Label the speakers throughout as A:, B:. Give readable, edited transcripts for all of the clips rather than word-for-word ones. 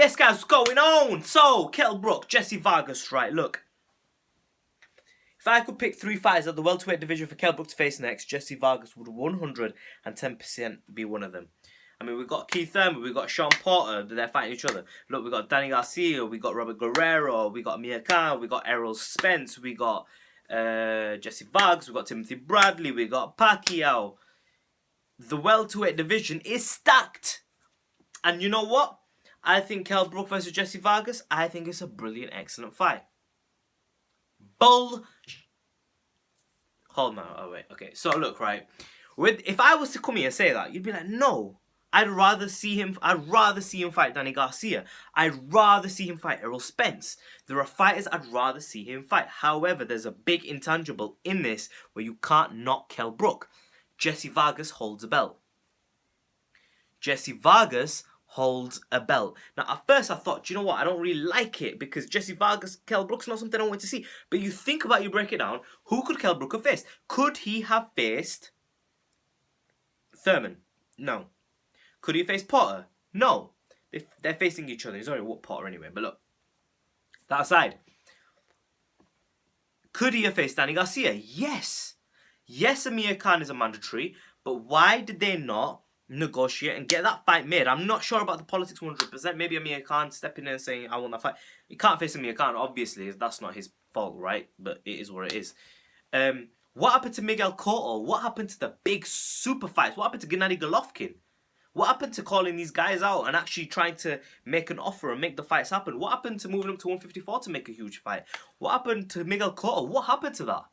A: Yes, guys, what's going on? So, Kell, Brook, Jessie, Vargas, right, look. If I could pick 3 fighters at the welterweight division for Kell Brook to face next, Jessie Vargas would 110% be one of them. I mean, we've got Keith Thurman, we've got Sean Porter, they're fighting each other. Look, we've got Danny Garcia, we've got Robert Guerrero, we got Amir Khan, we got Errol Spence, we got Jessie Vargas, we got Timothy Bradley, we got Pacquiao. The welterweight division is stacked. And you know what? I think Kell Brook versus Jessie Vargas, I think it's a brilliant, excellent fight. Hold on. Oh, wait. Okay. So, look, right. If I was to come here and say that, you'd be like, no. I'd rather see him fight Danny Garcia. I'd rather see him fight Errol Spence. There are fighters I'd rather see him fight. However, there's a big intangible in this where you can't knock Kell Brook. Jessie Vargas holds a belt. Jessie Vargas holds a belt. Now, at first I thought, do you know what? I don't really like it because Jessie Vargas, Kell Brook's not something I want to see. But you think about it, you break it down. Who could Kell Brook have faced? Could he have faced Thurman? No. Could he have faced Porter? No. They're facing each other. He's already whooped Porter anyway. But look, that aside, could he have faced Danny Garcia? Yes. Yes, Amir Khan is a mandatory. But why did they not negotiate and get that fight made? I'm not sure about the politics 100%. Maybe Amir Khan stepping in and saying, I want that fight. He can't face Amir Khan, obviously. That's not his fault, right? But it is what it is. What happened to Miguel Cotto? What happened to the big super fights? What happened to Gennady Golovkin? What happened to calling these guys out and actually trying to make an offer and make the fights happen? What happened to moving up to 154 to make a huge fight? What happened to Miguel Cotto? What happened to that?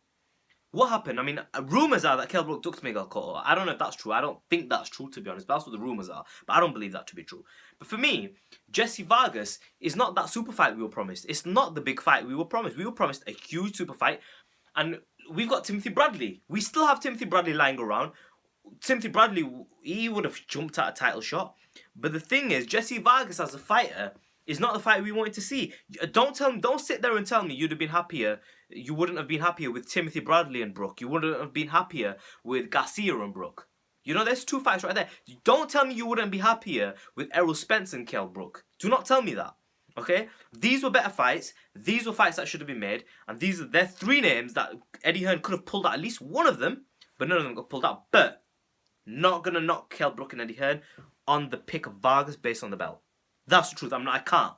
A: What happened? I mean, rumours are that Kell Brook took to Miguel Cotto. I don't know if that's true. I don't think that's true, to be honest. But that's what the rumours are. But I don't believe that to be true. But for me, Jessie Vargas is not that super fight we were promised. It's not the big fight we were promised. We were promised a huge super fight. And we've got Timothy Bradley. We still have Timothy Bradley lying around. Timothy Bradley, he would have jumped at a title shot. But the thing is, Jessie Vargas as a fighter is not the fight we wanted to see. Don't sit there and tell me you'd have been happier. You wouldn't have been happier with Timothy Bradley and Brook. You wouldn't have been happier with Garcia and Brook. You know, there's 2 fights right there. Don't tell me you wouldn't be happier with Errol Spence and Kell Brook. Do not tell me that. Okay? These were better fights. These were fights that should have been made. And they're 3 names that Eddie Hearn could have pulled out at least one of them. But none of them got pulled out. But not going to knock Kell Brook and Eddie Hearn on the pick of Vargas based on the belt. That's the truth. I can't.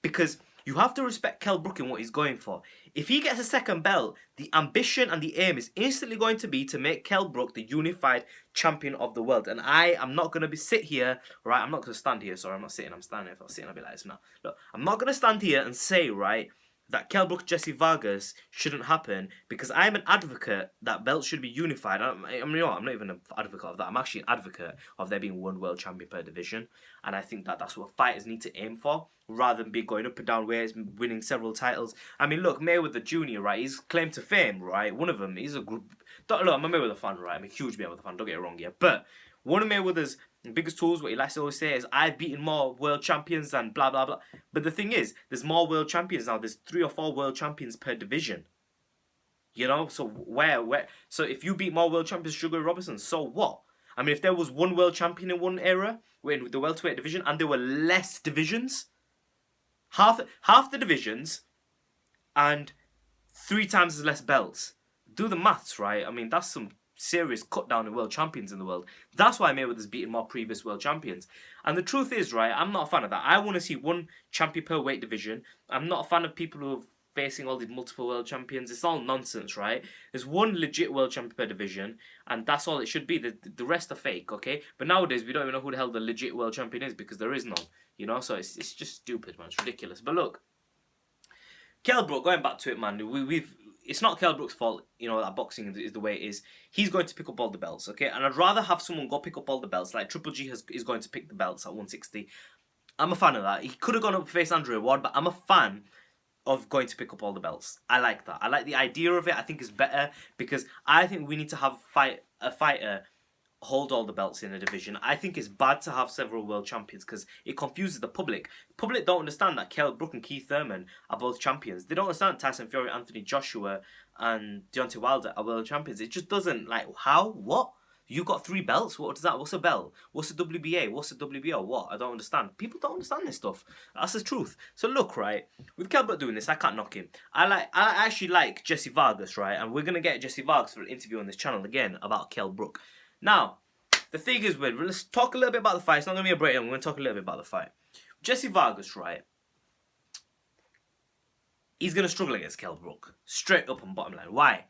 A: Because you have to respect Kell Brook and what he's going for. If he gets a second belt, the ambition and the aim is instantly going to be to make Kell Brook the unified champion of the world. And I am not going to sit here, right? I'm not going to stand here. Sorry, I'm not sitting. I'm standing. If I was sitting, I'd be like this now. Look, I'm not going to stand here and say, right, that Kell Brook, Jessie Vargas shouldn't happen because I'm an advocate that belts should be unified. I'm not even an advocate of that. I'm actually an advocate of there being 1 world champion per division. And I think that that's what fighters need to aim for rather than be going up and down ways, winning several titles. I mean, look, Mayweather Jr., right, he's claim to fame, right? One of them, he's a group. Look, I'm a Mayweather fan, right? I'm a huge Mayweather fan, don't get it wrong, yeah. But one of Mayweather's biggest tools, what he likes to always say is, I've beaten more world champions than blah, blah, blah. But the thing is, there's more world champions now. There's 3 or 4 world champions per division. You know? So where? So if you beat more world champions, Sugar Robinson, so what? I mean, if there was 1 world champion in one era, in the welterweight division, and there were less divisions, half the divisions, and 3 times as less belts. Do the maths, right? I mean, that's some serious cut down in world champions in the world. That's why Mayweather's beaten more previous world champions. And the truth is, right, I'm not a fan of that. I want to see 1 champion per weight division. I'm not a fan of people who are facing all these multiple world champions. It's all nonsense, right? There's 1 legit world champion per division, and that's all it should be. The rest are fake, okay? But nowadays, we don't even know who the hell the legit world champion is because there is none, you know? So it's just stupid, man. It's ridiculous. But look, Kell Brook, going back to it, man, it's not Kell Brook's fault, you know, that boxing is the way it is. He's going to pick up all the belts, okay? And I'd rather have someone go pick up all the belts, like Triple G is going to pick the belts at 160. I'm a fan of that. He could have gone up to face Andre Ward, but I'm a fan of going to pick up all the belts. I like that. I like the idea of it. I think it's better because I think we need to have a fighter hold all the belts in a division. I think it's bad to have several world champions because it confuses the public. The public don't understand that Kell Brook and Keith Thurman are both champions. They don't understand Tyson Fury, Anthony Joshua, and Deontay Wilder are world champions. It just doesn't, like, how? What? You got 3 belts? What is that? What's a belt? What's a WBA? What's a WBO? What? I don't understand. People don't understand this stuff. That's the truth. So look, right, with Kell Brook doing this, I can't knock him. I actually like Jessie Vargas, right, and we're gonna get Jessie Vargas for an interview on this channel again about Kell Brook. Now, the thing is, let's talk a little bit about the fight. It's not gonna be a breakdown. We're gonna talk a little bit about the fight. Jessie Vargas, right, he's gonna struggle against Kell Brook, straight up and bottom line. Why?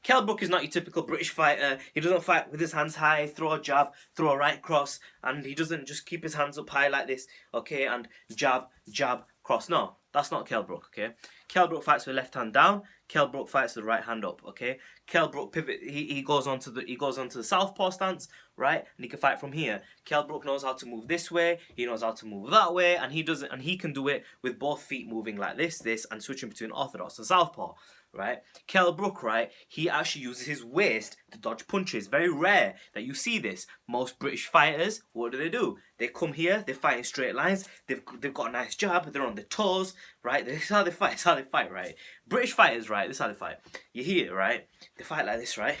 A: Kell Brook is not your typical British fighter. He doesn't fight with his hands high, throw a jab, throw a right cross, and he doesn't just keep his hands up high like this, okay, and jab, jab, cross. No, that's not Kell Brook, okay? Kell Brook fights with left hand down. Kell Brook fights with right hand up, okay? Kell Brook pivot. He goes onto the southpaw stance, right? And he can fight from here. Kell Brook knows how to move this way. He knows how to move that way, and he can do it with both feet moving like this, and switching between orthodox and southpaw. Right, Kell Brook, right, he actually uses his waist to dodge punches. Very rare that you see this. Most British fighters, what do? They come here, they fight in straight lines, they've got a nice jab, they're on their toes, right? This is how they fight, right? British fighters, right, this is how they fight. You hear, right? They fight like this, right?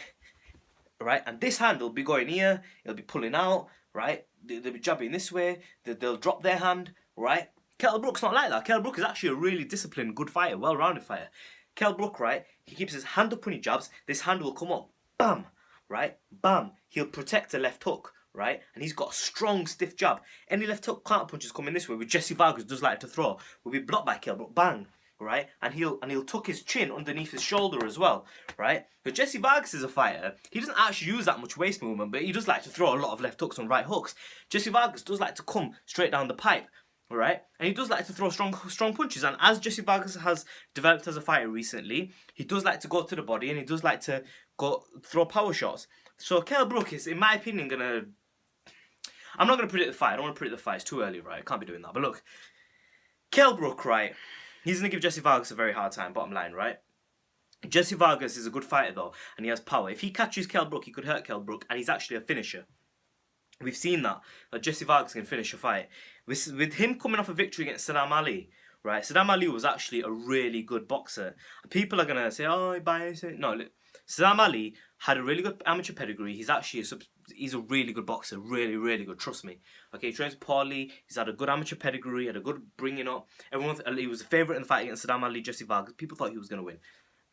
A: Right, and this hand will be going here, it'll be pulling out, right? They'll be jabbing this way, they'll drop their hand, right? Kell Brook's not like that. Kell Brook is actually a really disciplined, good fighter, well-rounded fighter. Kell Brook, right, he keeps his hand up when he jabs, this hand will come up, bam, right, bam, he'll protect a left hook, right, and he's got a strong, stiff jab. Any left hook counter punches coming this way, which Jessie Vargas does like to throw, will be blocked by Kell Brook, bang, right, and he'll tuck his chin underneath his shoulder as well, right. But Jessie Vargas is a fighter, he doesn't actually use that much waist movement, but he does like to throw a lot of left hooks and right hooks. Jessie Vargas does like to come straight down the pipe, right, and he does like to throw strong punches. And as Jessie Vargas has developed as a fighter recently, he does like to go to the body and he does like to go throw power shots. So Kell Brook is, in my opinion, I'm not gonna predict the fight. I don't want to predict the fight. It's too early, right? I can't be doing that. But look, Kell Brook, right, he's gonna give Jessie Vargas a very hard time. Bottom line, right. Jessie Vargas is a good fighter though, and he has power. If he catches Kell Brook, he could hurt Kell Brook, and he's actually a finisher. We've seen that Jessie Vargas can finish a fight. With him coming off a victory against Saddam Ali, right? Saddam Ali was actually a really good boxer. People are gonna say, "Oh, he biased." No, look, Saddam Ali had a really good amateur pedigree. He's actually he's a really good boxer, really, really good. Trust me. Okay, he trains poorly. He's had a good amateur pedigree. Had a good bringing up. He was a favorite in the fight against Saddam Ali. Jessie Vargas. People thought he was gonna win,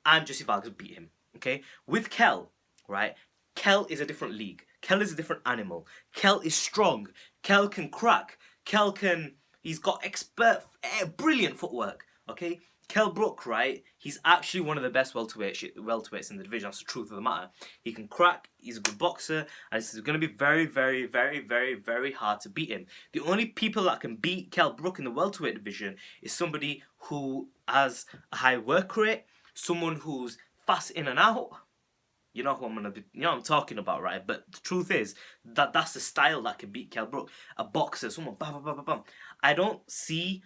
A: and Jessie Vargas beat him. Okay, with Kell, right? Kell is a different league. Kell is a different animal. Kell is strong. Kell can crack. He's got brilliant footwork. Okay, Kell Brook, right? He's actually one of the best welterweights in the division. That's the truth of the matter. He can crack. He's a good boxer, and it's going to be very, very, very, very, very hard to beat him. The only people that can beat Kell Brook in the welterweight division is somebody who has a high work rate, someone who's fast in and out. You know who I'm gonna be. You know what I'm talking about, right? But the truth is that's the style that can beat Kell Brook. A boxer, someone bam, bam, bam, bam, bam. I don't see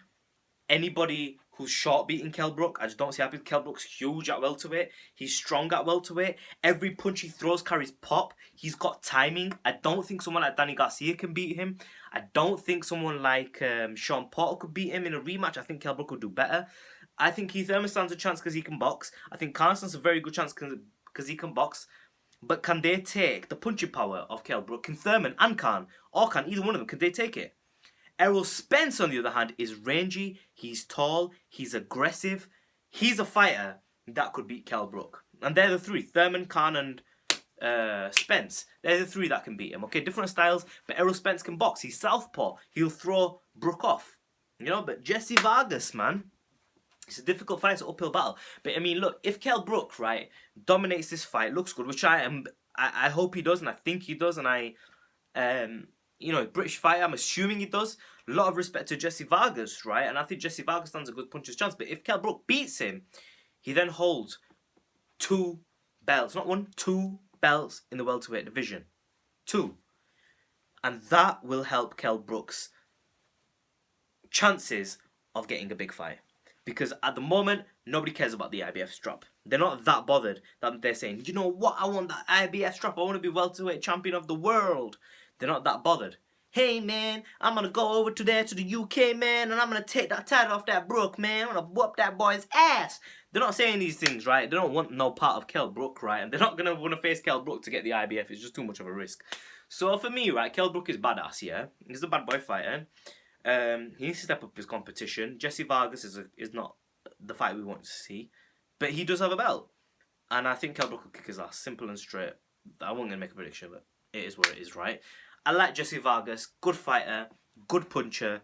A: anybody who's short beating Kell Brook. I just don't see how Kell Brook's huge at welterweight. He's strong at welterweight. Every punch he throws carries pop. He's got timing. I don't think someone like Danny Garcia can beat him. I don't think someone like Sean Porter could beat him in a rematch. I think Kell Brook would do better. I think Keith Thurman stands a chance because he can box. I think Khan stands a very good chance because he can box. But can they take the punching power of Kell Brook? Can Thurman and Khan, or can either one of them, can they take it? Errol Spence, on the other hand, is rangy, he's tall, he's aggressive. He's a fighter that could beat Kell Brook. And they're the three, Thurman, Khan and Spence. They're the three that can beat him. Okay, different styles, but Errol Spence can box. He's southpaw. He'll throw Brook off. You know, but Jessie Vargas, man, it's a difficult fight, it's an uphill battle. But I mean, look, if Kell Brook, right, dominates this fight, looks good, which I hope he does, and I think he does, and you know, British fighter, I'm assuming he does. A lot of respect to Jessie Vargas, right? And I think Jessie Vargas stands a good puncher's chance. But if Kell Brook beats him, he then holds 2 belts, not 1, 2 belts in the welterweight division. 2. And that will help Kell Brook's chances of getting a big fight. Because at the moment, nobody cares about the IBF strap. They're not that bothered that they're saying, you know what, I want that IBF strap. I want to be welterweight champion of the world. They're not that bothered. hey man, I'm gonna go over to there to the UK, man, and I'm gonna take that title off that Brook, man. I'm gonna whoop that boy's ass. They're not saying these things, right? They don't want no part of Kell Brook, right? And they're not gonna want to face Kell Brook to get the IBF. It's just too much of a risk. So for me, right, Kell Brook is badass, yeah. He's a bad boy fighter. He needs to step up his competition. Jessie Vargas is not the fight we want to see, but he does have a belt, and I think Kell Brook will kick his ass. Simple and straight. I wasn't gonna make a prediction, but it is what it is, right? I like Jessie Vargas, good fighter, good puncher.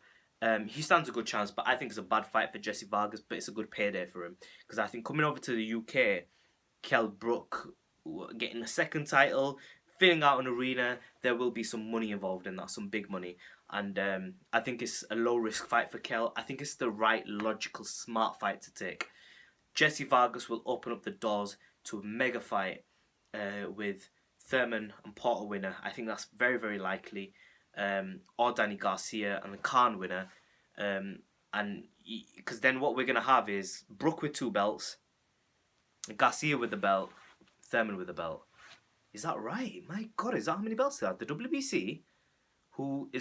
A: He stands a good chance, but I think it's a bad fight for Jessie Vargas, but it's a good payday for him. Because I think coming over to the UK, Kell Brook getting a second title, filling out an arena, there will be some money involved in that, some big money. And I think it's a low-risk fight for Kell. I think it's the right, logical, smart fight to take. Jessie Vargas will open up the doors to a mega fight with Thurman and Porter winner. I think that's very, very likely. Or Danny Garcia and the Khan winner. And because then what we're going to have is Brook with 2 belts, Garcia with the belt, Thurman with the belt. Is that right? My God, is that how many belts they have? The WBC, who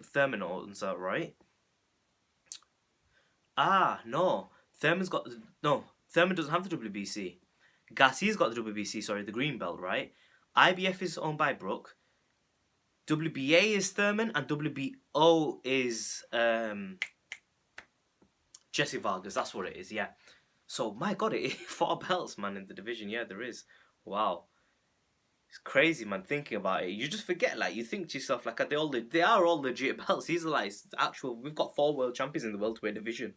A: Thurman owns that, right? No. Thurman doesn't have the WBC. Garcia's got the WBC, sorry, the green belt, right? IBF is owned by Brook. WBA is Thurman, and WBO is Jessie Vargas. That's what it is, yeah. So, my God, it is 4 belts, man, in the division. Yeah, there is. Wow. It's crazy, man, thinking about it. You just forget, like, you think to yourself, like, they are all legit belts. These are, like, actual... We've got 4 world champions in the welterweight division.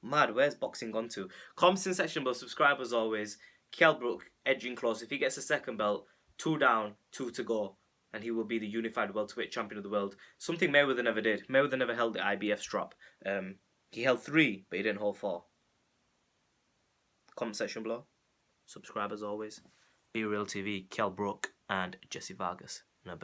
A: Mad, where's boxing gone to? Comments in section below, subscribe as always. Kell Brook edging close. If he gets a second belt, 2 down, 2 to go, and he will be the unified welterweight champion of the world. Something Mayweather never did. Mayweather never held the IBF strap. He held 3, but he didn't hold 4. Comment section below. Subscribe as always. Be Real TV, Kell Brook, and Jessie Vargas. In a bit.